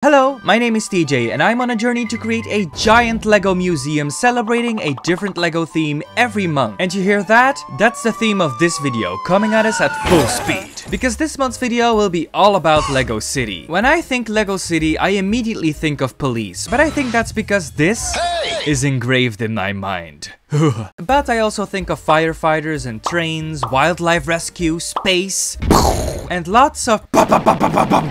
Hello, my name is TJ and I'm on a journey to create a giant Lego museum celebrating a different Lego theme every month. And you hear that? That's the theme of this video, coming at us at full speed. Because this month's video will be all about Lego City. When I think Lego City, I immediately think of police, but I think that's because this is engraved in my mind. But I also think of firefighters and trains, wildlife rescue, space, and lots of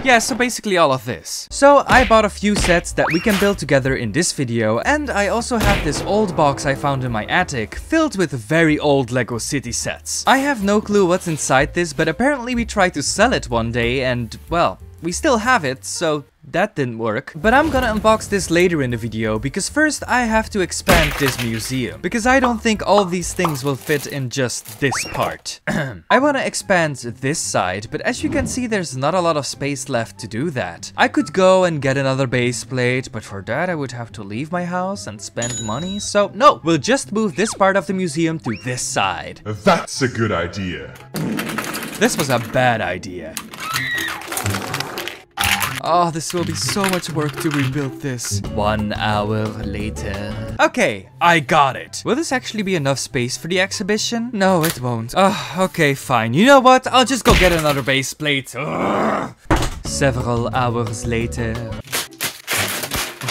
yeah, so basically all of this. So I bought a few sets that we can build together in this video, and I also have this old box I found in my attic filled with very old Lego City sets. I have no clue what's inside this, but apparently we tried to sell it one day and, well, we still have it, so that didn't work. But I'm gonna unbox this later in the video, because first I have to expand this museum. Because I don't think all these things will fit in just this part. I wanna expand this side, but as you can see there's not a lot of space left to do that. I could go and get another base plate, but for that I would have to leave my house and spend money. So no, we'll just move this part of the museum to this side. That's a good idea. This was a bad idea. Oh, this will be so much work to rebuild this. 1 hour later. Okay, I got it. Will this actually be enough space for the exhibition? No, it won't. Okay, fine. You know what? I'll just go get another base plate. Ugh. Several hours later.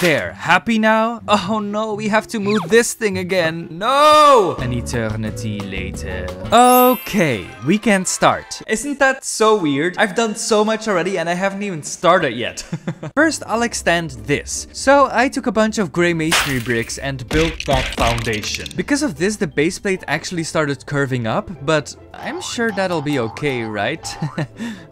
There, happy now? Oh no, we have to move this thing again. No! An eternity later. Okay, we can start. Isn't that so weird? I've done so much already and I haven't even started yet. First, I'll extend this. So I took a bunch of gray masonry bricks and built that foundation. Because of this, the base plate actually started curving up, but I'm sure that'll be okay, right?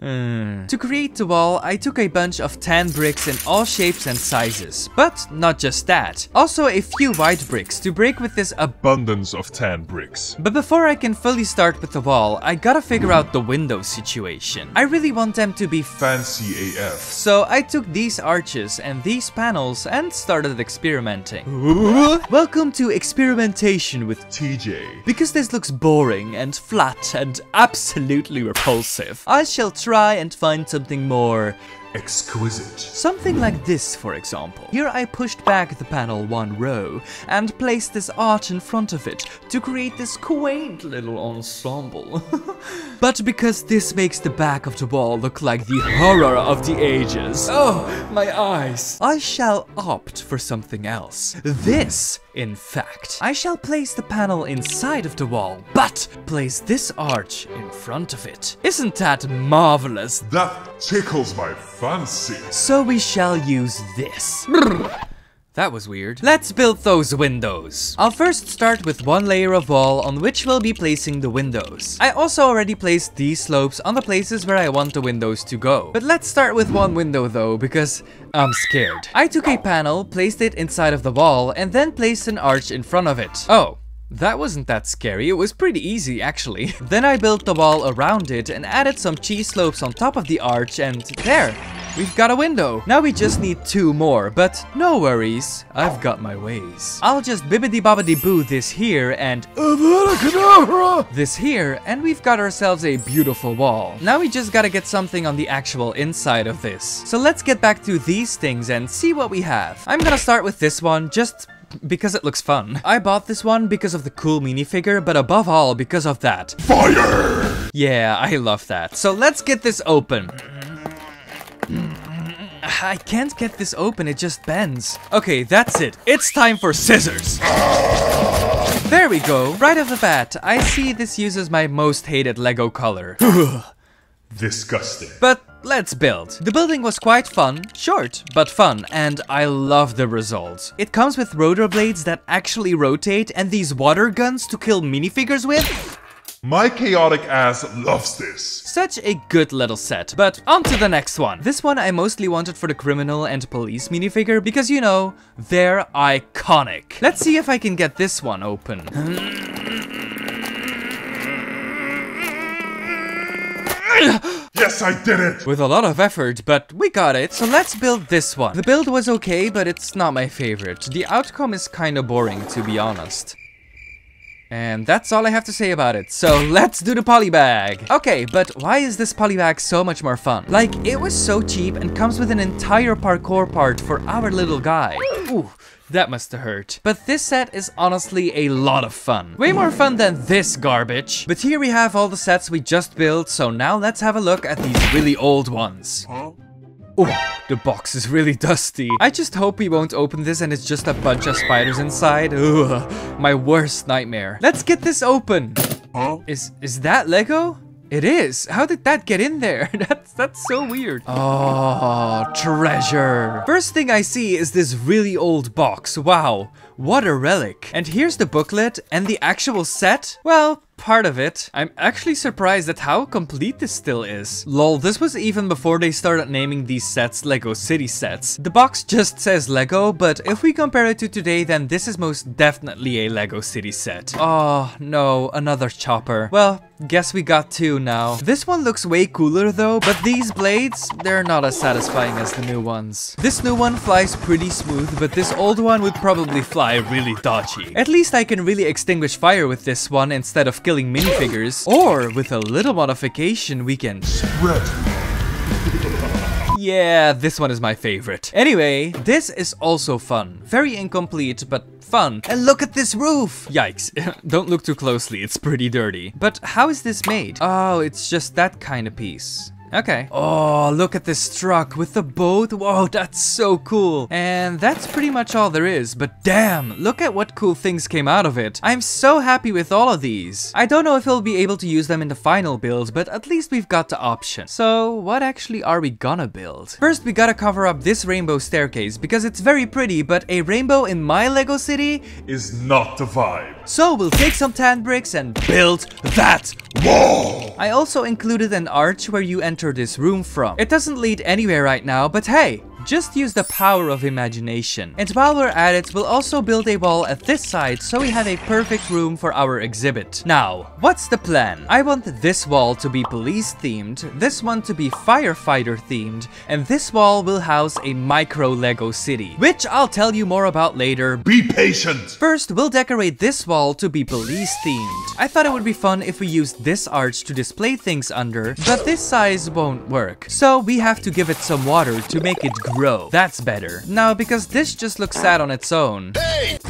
To create the wall, I took a bunch of tan bricks in all shapes and sizes. But not just that, also a few white bricks to break with this Abundance of tan bricks. But before I can fully start with the wall, I gotta figure out the window situation. I really want them to be Fancy AF. so I took these arches and these panels and started experimenting. Welcome to experimentation with TJ. Because this looks boring and flat and absolutely repulsive, I shall try and find something more Exquisite. something like this, for example. Here I pushed back the panel 1 row and placed this arch in front of it to create this quaint little ensemble. But because this makes the back of the wall look like the horror of the ages, oh, my eyes, I shall opt for something else. This, in fact. I shall place the panel inside of the wall, but place this arch in front of it. Isn't that marvelous? That tickles my fancy. So we shall use this. That was weird. Let's build those windows. I'll first start with 1 layer of wall on which we'll be placing the windows. I also already placed these slopes on the places where I want the windows to go. But let's start with 1 window though, because I'm scared. I took a panel, placed it inside of the wall, and then placed an arch in front of it. Oh. That wasn't that scary, it was pretty easy actually. Then I built the wall around it and added some cheese slopes on top of the arch, and there! We've got a window. Now we just need 2 more, but no worries, I've got my ways. I'll just bibbidi bobbidi boo this here and this here, and we've got ourselves a beautiful wall. Now we just gotta get something on the actual inside of this. So let's get back to these things and see what we have. I'm gonna start with this one, just because it looks fun. I bought this one because of the cool minifigure, but above all because of that. Fire! Yeah, I love that. So let's get this open. I can't get this open, it just bends. Okay, that's it. It's time for scissors. There we go. Right off the bat, I see this uses my most hated Lego color. Disgusting. But let's build. The building was quite fun, short, but fun, and I love the result. It comes with rotor blades that actually rotate and these water guns to kill minifigures with. My chaotic ass loves this. Such a good little set, but on to the next one. This one I mostly wanted for the criminal and police minifigure because, you know, they're iconic. Let's see if I can get this one open. Yes, I did it! With a lot of effort, but we got it. So let's build this one. The build was okay, but it's not my favorite. The outcome is kinda boring, to be honest. And that's all I have to say about it. So let's do the polybag. Okay, but why is this polybag so much more fun? Like, it was so cheap and comes with an entire parkour part for our little guy. Ooh. That must have hurt. But this set is honestly a lot of fun. Way more fun than this garbage. But here we have all the sets we just built, so now let's have a look at these really old ones. Oh, the box is really dusty. I just hope we won't open this and it's just a bunch of spiders inside. Ugh, my worst nightmare. Let's get this open. Is that Lego? It is. How did that get in there? That's so weird. Oh, treasure. First thing I see is this really old box. Wow, what a relic. And here's the booklet and the actual set. Well, part of it. I'm actually surprised at how complete this still is. Lol, this was even before they started naming these sets Lego City sets. The box just says Lego, but if we compare it to today, then this is most definitely a Lego City set. Oh no, another chopper. Well, guess we got two now. This one looks way cooler though, but these blades, they're not as satisfying as the new ones. This new one flies pretty smooth, but this old one would probably fly really dodgy. At least I can really extinguish fire with this one instead of killing minifigures, or with a little modification we can Spread. Yeah, this one is my favorite. Anyway, this is also fun. Very incomplete, but fun. And look at this roof! Yikes. Don't look too closely, it's pretty dirty. But how is this made? Oh, it's just that kind of piece. Okay. Oh, look at this truck with the boat. Whoa, that's so cool. And that's pretty much all there is. But damn, look at what cool things came out of it. I'm so happy with all of these. I don't know if we'll be able to use them in the final build, but at least we've got the option. So what actually are we gonna build? First, we gotta cover up this rainbow staircase because it's very pretty, but a rainbow in my Lego city Is not the vibe. So we'll take some tan bricks and build that wall. I also included an arch where you enter this room from. It doesn't lead anywhere right now, but hey, just use the power of imagination. And while we're at it, we'll also build a wall at this side so we have a perfect room for our exhibit. Now, what's the plan? I want this wall to be police themed, this one to be firefighter themed, and this wall will house a micro Lego city, which I'll tell you more about later. Be patient. First, we'll decorate this wall to be police themed. I thought it would be fun if we used this arch to display things under, but this size won't work. So we have to give it some water to make it grow. That's better. Now, because this just looks sad on its own,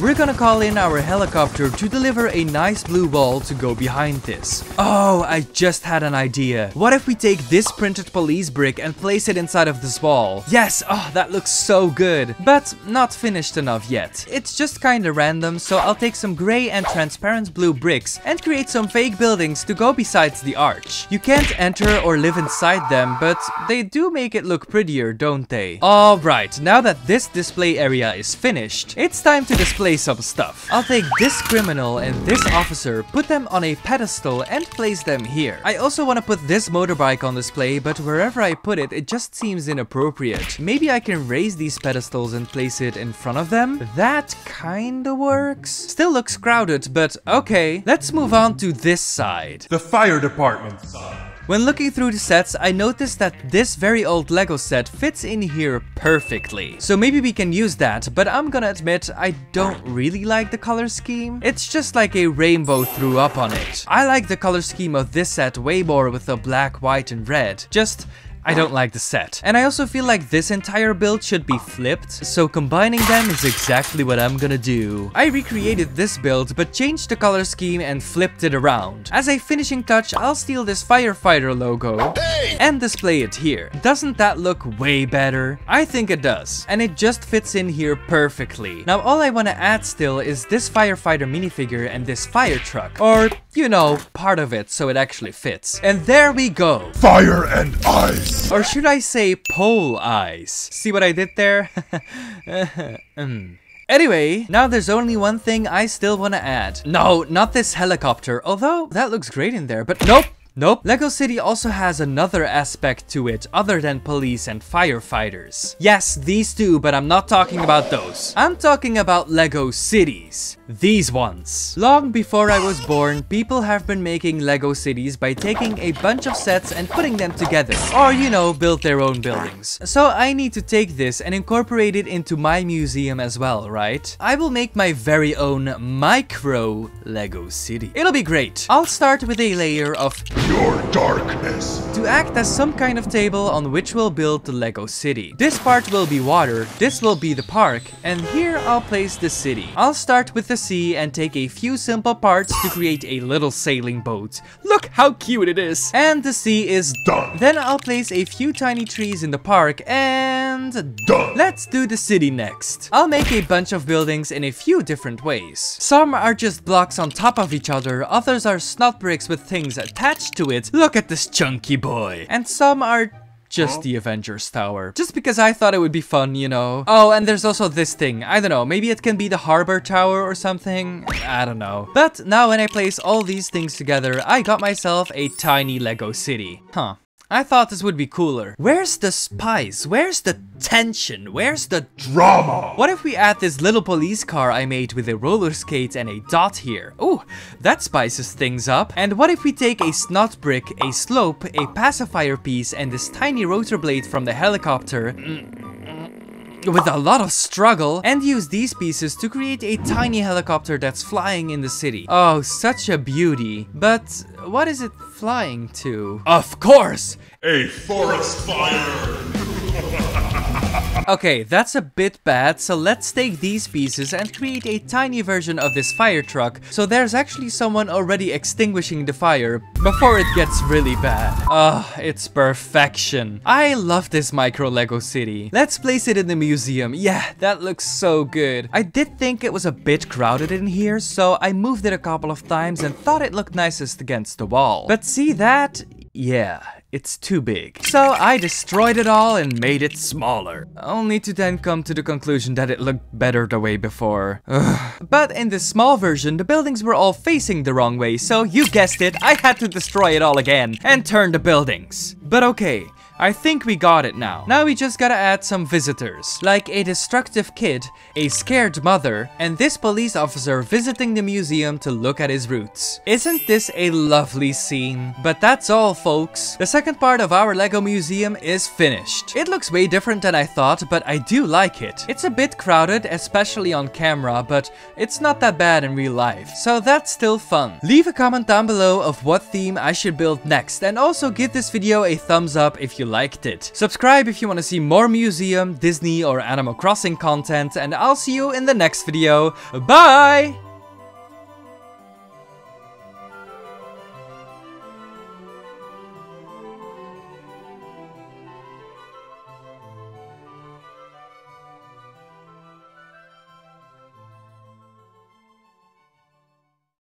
we're gonna call in our helicopter to deliver a nice blue wall to go behind this. Oh, I just had an idea. What if we take this printed police brick and place it inside of this wall? Yes, oh, that looks so good. But not finished enough yet. It's just kinda random, so I'll take some gray and transparent blue bricks and create some fake buildings to go besides the arch. You can't enter or live inside them, but they do make it look prettier, don't they? Alright, now that this display area is finished, it's time to display some stuff. I'll take this criminal and this officer, put them on a pedestal and place them here. I also want to put this motorbike on display, but wherever I put it, it just seems inappropriate. Maybe I can raise these pedestals and place it in front of them? That kinda works. Still looks crowded, but okay. Let's move on to this side. The fire department side. When looking through the sets, I noticed that this very old Lego set fits in here perfectly. So maybe we can use that, but I'm gonna admit I don't really like the color scheme. It's just like a rainbow threw up on it. I like the color scheme of this set way more with the black, white, and red. I don't like the set. And I also feel like this entire build should be flipped, so combining them is exactly what I'm gonna do. I recreated this build, but changed the color scheme and flipped it around. As a finishing touch, I'll steal this firefighter logo and display it here. Doesn't that look way better? I think it does. And it just fits in here perfectly. Now all I wanna add still is this firefighter minifigure and this fire truck. Or, you know, part of it so it actually fits. And there we go. Fire and ice. Or should I say pole eyes? See what I did there? Anyway, now there's only one thing I still want to add. No, not this helicopter, although that looks great in there, but nope. Nope. Lego City also has another aspect to it other than police and firefighters. Yes, these too, but I'm not talking about those. I'm talking about Lego cities. These ones. Long before I was born, people have been making Lego cities by taking a bunch of sets and putting them together. Or, you know, build their own buildings. So I need to take this and incorporate it into my museum as well, right? I will make my very own micro Lego city. It'll be great. I'll start with a layer of Your darkness. to act as some kind of table on which we'll build the Lego city. This part will be water, this will be the park, and here I'll place the city. I'll start with the sea and take a few simple parts to create a little sailing boat. Look how cute it is! And the sea is Done. Then I'll place a few tiny trees in the park and Done. let's do the city next. I'll make a bunch of buildings in a few different ways. Some are just blocks on top of each other, others are snot bricks with things attached to it. Look at this chunky boy. And some are just the Avengers Tower. Just because I thought it would be fun, you know. Oh, and there's also this thing. I don't know, maybe it can be the Harbor Tower or something. I don't know. But now when I place all these things together, I got myself a tiny Lego city. Huh. I thought this would be cooler. Where's the spice? Where's the tension? Where's the Drama. What if we add this little police car I made with a roller skate and a dot here? Ooh, that spices things up. And what if we take a snot brick, a slope, a pacifier piece, and this tiny rotor blade from the helicopter with a lot of struggle and use these pieces to create a tiny helicopter that's flying in the city. Oh, such a beauty. But what is it flying to? Of course! A forest fire. Okay, that's a bit bad, so let's take these pieces and create a tiny version of this fire truck, so there's actually someone already extinguishing the fire before it gets really bad. Oh, it's perfection. I love this micro Lego city. Let's place it in the museum. Yeah, that looks so good. I did think it was a bit crowded in here, so I moved it a couple of times and thought it looked nicest against the wall. But see that? Yeah. It's too big. So I destroyed it all and made it smaller. Only to then come to the conclusion that it looked better the way before. But in the small version, the buildings were all facing the wrong way, so you guessed it, I had to destroy it all again and turn the buildings. But okay. I think we got it now. Now we just gotta add some visitors, like a destructive kid, a scared mother, and this police officer visiting the museum to look at his roots. Isn't this a lovely scene? But that's all, folks. The second part of our Lego museum is finished. It looks way different than I thought, but I do like it. It's a bit crowded, especially on camera, but it's not that bad in real life, so that's still fun. Leave a comment down below of what theme I should build next, and also give this video a thumbs up if you liked it. Subscribe if you want to see more museum, Disney or Animal Crossing content, and I'll see you in the next video. Bye!